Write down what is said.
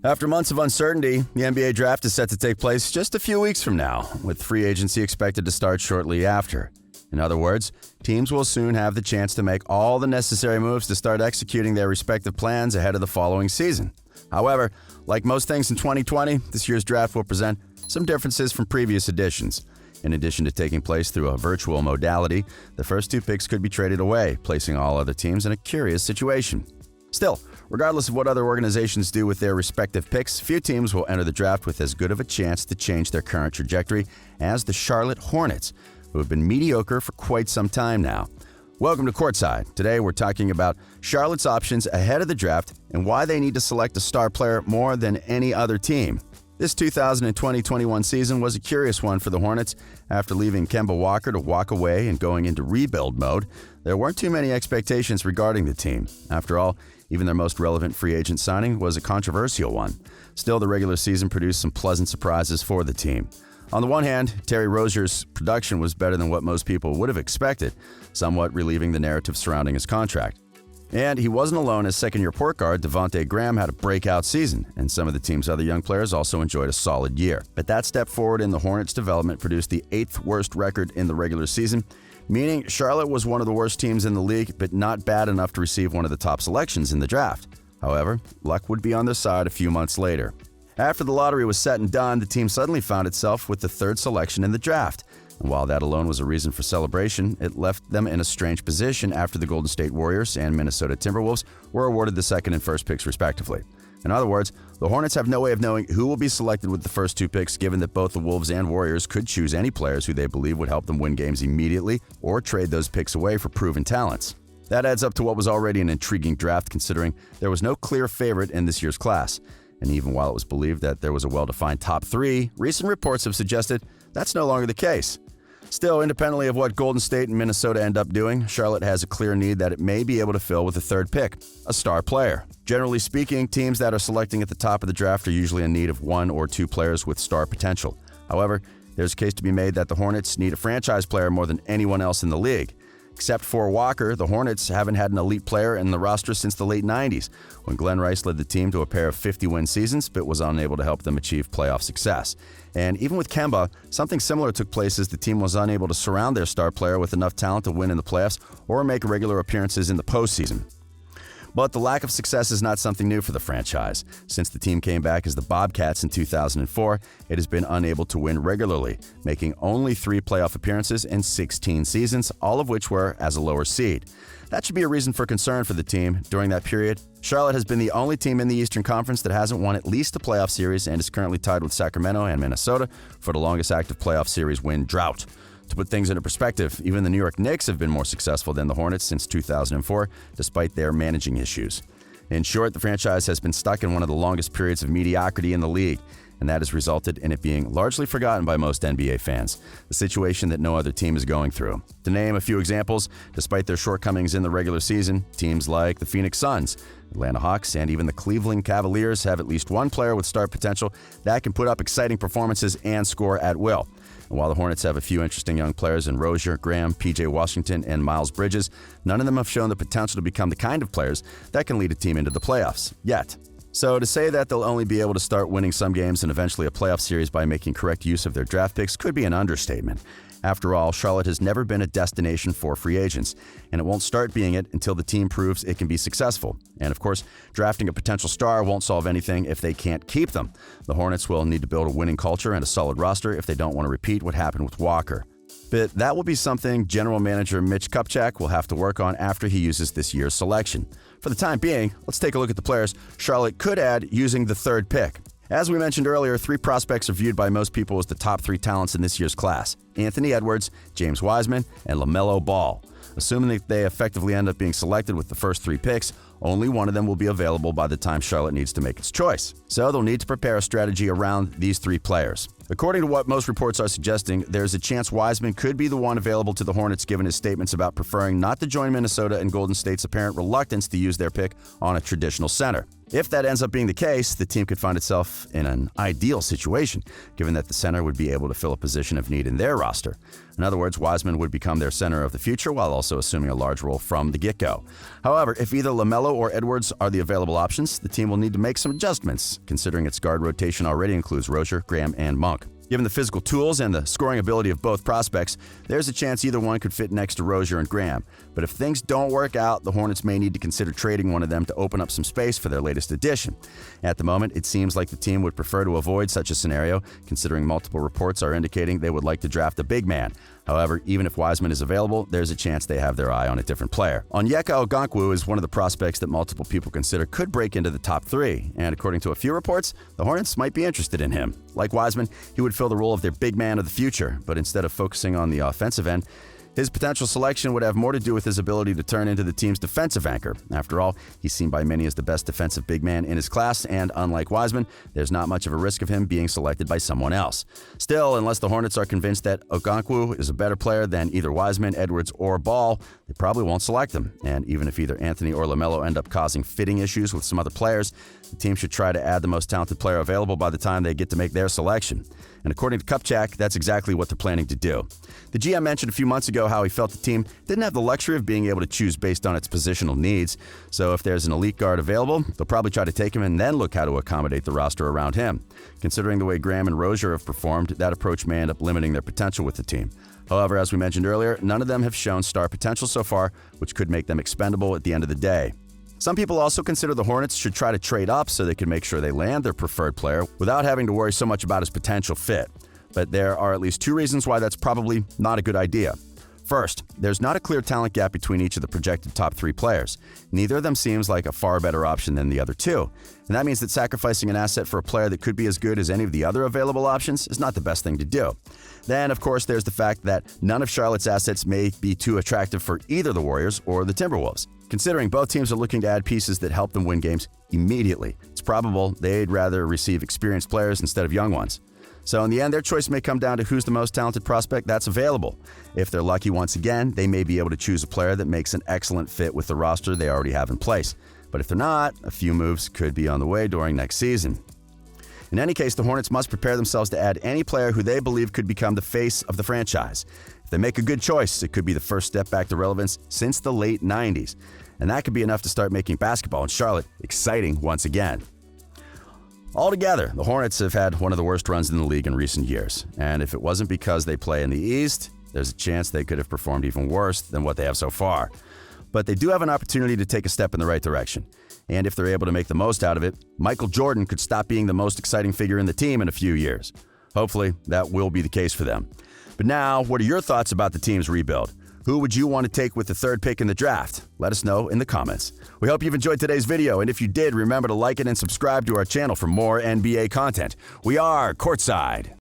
After months of uncertainty, the NBA draft is set to take place just a few weeks from now, with free agency expected to start shortly after. In other words, teams will soon have the chance to make all the necessary moves to start executing their respective plans ahead of the following season. However, like most things in 2020, this year's draft will present some differences from previous editions. In addition to taking place through a virtual modality, the first 2 picks could be traded away, placing all other teams in a curious situation. Still, regardless of what other organizations do with their respective picks, few teams will enter the draft with as good of a chance to change their current trajectory as the Charlotte Hornets, who have been mediocre for quite some time now. Welcome to Courtside. Today we're talking about Charlotte's options ahead of the draft and why they need to select a star player more than any other team. This 2020-21 season was a curious one for the Hornets. After leaving Kemba Walker to walk away and going into rebuild mode, there weren't too many expectations regarding the team. After all, even their most relevant free agent signing was a controversial one. Still, the regular season produced some pleasant surprises for the team. On the one hand, Terry Rozier's production was better than what most people would have expected, somewhat relieving the narrative surrounding his contract. And he wasn't alone as second-year point guard Devontae Graham had a breakout season, and some of the team's other young players also enjoyed a solid year. But that step forward in the Hornets' development produced the 8th worst record in the regular season, meaning Charlotte was one of the worst teams in the league, but not bad enough to receive one of the top selections in the draft. However, luck would be on their side a few months later. After the lottery was set and done, the team suddenly found itself with the 3rd selection in the draft. And while that alone was a reason for celebration, it left them in a strange position after the Golden State Warriors and Minnesota Timberwolves were awarded the 2nd and 1st picks respectively. In other words, the Hornets have no way of knowing who will be selected with the first 2 picks, given that both the Wolves and Warriors could choose any players who they believe would help them win games immediately or trade those picks away for proven talents. That adds up to what was already an intriguing draft, considering there was no clear favorite in this year's class. And even while it was believed that there was a well-defined top 3, recent reports have suggested that's no longer the case. Still, independently of what Golden State and Minnesota end up doing, Charlotte has a clear need that it may be able to fill with the 3rd pick, a star player. Generally speaking, teams that are selecting at the top of the draft are usually in need of 1 or 2 players with star potential. However, there's a case to be made that the Hornets need a franchise player more than anyone else in the league. Except for Walker, the Hornets haven't had an elite player in the roster since the late 90s, when Glenn Rice led the team to a pair of 50-win seasons but was unable to help them achieve playoff success. And even with Kemba, something similar took place as the team was unable to surround their star player with enough talent to win in the playoffs or make regular appearances in the postseason. But the lack of success is not something new for the franchise. Since the team came back as the Bobcats in 2004, it has been unable to win regularly, making only 3 playoff appearances in 16 seasons, all of which were as a lower seed. That should be a reason for concern for the team. During that period, Charlotte has been the only team in the Eastern Conference that hasn't won at least a playoff series and is currently tied with Sacramento and Minnesota for the longest active playoff series win drought. To put things into perspective, even the New York Knicks have been more successful than the Hornets since 2004, despite their managing issues. In short, the franchise has been stuck in one of the longest periods of mediocrity in the league, and that has resulted in it being largely forgotten by most NBA fans, a situation that no other team is going through. To name a few examples, despite their shortcomings in the regular season, teams like the Phoenix Suns, Atlanta Hawks, and even the Cleveland Cavaliers have at least 1 player with star potential that can put up exciting performances and score at will. And while the Hornets have a few interesting young players in Rozier, Graham, PJ Washington, and Miles Bridges, none of them have shown the potential to become the kind of players that can lead a team into the playoffs, yet. So to say that they'll only be able to start winning some games and eventually a playoff series by making correct use of their draft picks could be an understatement. After all, Charlotte has never been a destination for free agents, and it won't start being it until the team proves it can be successful. And of course, drafting a potential star won't solve anything if they can't keep them. The Hornets will need to build a winning culture and a solid roster if they don't want to repeat what happened with Walker. But that will be something General Manager Mitch Kupchak will have to work on after he uses this year's selection. For the time being, let's take a look at the players Charlotte could add using the 3rd pick. As we mentioned earlier, 3 prospects are viewed by most people as the top 3 talents in this year's class: Anthony Edwards, James Wiseman, and LaMelo Ball. Assuming that they effectively end up being selected with the first 3 picks, only one of them will be available by the time Charlotte needs to make its choice. So they'll need to prepare a strategy around these 3 players. According to what most reports are suggesting, there's a chance Wiseman could be the one available to the Hornets given his statements about preferring not to join Minnesota and Golden State's apparent reluctance to use their pick on a traditional center. If that ends up being the case, the team could find itself in an ideal situation, given that the center would be able to fill a position of need in their roster. In other words, Wiseman would become their center of the future while also assuming a large role from the get-go. However, if either LaMelo or Edwards are the available options, the team will need to make some adjustments, considering its guard rotation already includes Rozier, Graham, and Monk. Given the physical tools and the scoring ability of both prospects, there's a chance either one could fit next to Rozier and Graham. But if things don't work out, the Hornets may need to consider trading one of them to open up some space for their latest addition. At the moment, it seems like the team would prefer to avoid such a scenario, considering multiple reports are indicating they would like to draft a big man. However, even if Wiseman is available, there's a chance they have their eye on a different player. Onyeka Okongwu is one of the prospects that multiple people consider could break into the top 3, and according to a few reports, the Hornets might be interested in him. Like Wiseman, he would fill the role of their big man of the future, but instead of focusing on the offensive end, his potential selection would have more to do with his ability to turn into the team's defensive anchor. After all, he's seen by many as the best defensive big man in his class, and unlike Wiseman, there's not much of a risk of him being selected by someone else. Still, unless the Hornets are convinced that Okongwu is a better player than either Wiseman, Edwards, or Ball, they probably won't select him. And even if either Anthony or LaMelo end up causing fitting issues with some other players, the team should try to add the most talented player available by the time they get to make their selection. And according to Kupchak, that's exactly what they're planning to do. The GM mentioned a few months ago how he felt the team didn't have the luxury of being able to choose based on its positional needs. So if there's an elite guard available, they'll probably try to take him and then look how to accommodate the roster around him. Considering the way Graham and Rozier have performed, that approach may end up limiting their potential with the team. However, as we mentioned earlier, none of them have shown star potential so far, which could make them expendable at the end of the day. Some people also consider the Hornets should try to trade up so they can make sure they land their preferred player without having to worry so much about his potential fit. But there are at least 2 reasons why that's probably not a good idea. First, there's not a clear talent gap between each of the projected top 3 players. Neither of them seems like a far better option than the other 2. And that means that sacrificing an asset for a player that could be as good as any of the other available options is not the best thing to do. Then, of course, there's the fact that none of Charlotte's assets may be too attractive for either the Warriors or the Timberwolves. Considering both teams are looking to add pieces that help them win games immediately, it's probable they'd rather receive experienced players instead of young ones. So in the end, their choice may come down to who's the most talented prospect that's available. If they're lucky once again, they may be able to choose a player that makes an excellent fit with the roster they already have in place. But if they're not, a few moves could be on the way during next season. In any case, the Hornets must prepare themselves to add any player who they believe could become the face of the franchise. If they make a good choice, it could be the first step back to relevance since the late 90s. And that could be enough to start making basketball in Charlotte exciting once again. Altogether, the Hornets have had one of the worst runs in the league in recent years. And if it wasn't because they play in the East, there's a chance they could have performed even worse than what they have so far. But they do have an opportunity to take a step in the right direction. And if they're able to make the most out of it, Michael Jordan could stop being the most exciting figure in the team in a few years. Hopefully, that will be the case for them. But now, what are your thoughts about the team's rebuild? Who would you want to take with the 3rd pick in the draft? Let us know in the comments. We hope you've enjoyed today's video, and if you did, remember to like it and subscribe to our channel for more NBA content. We are Courtside.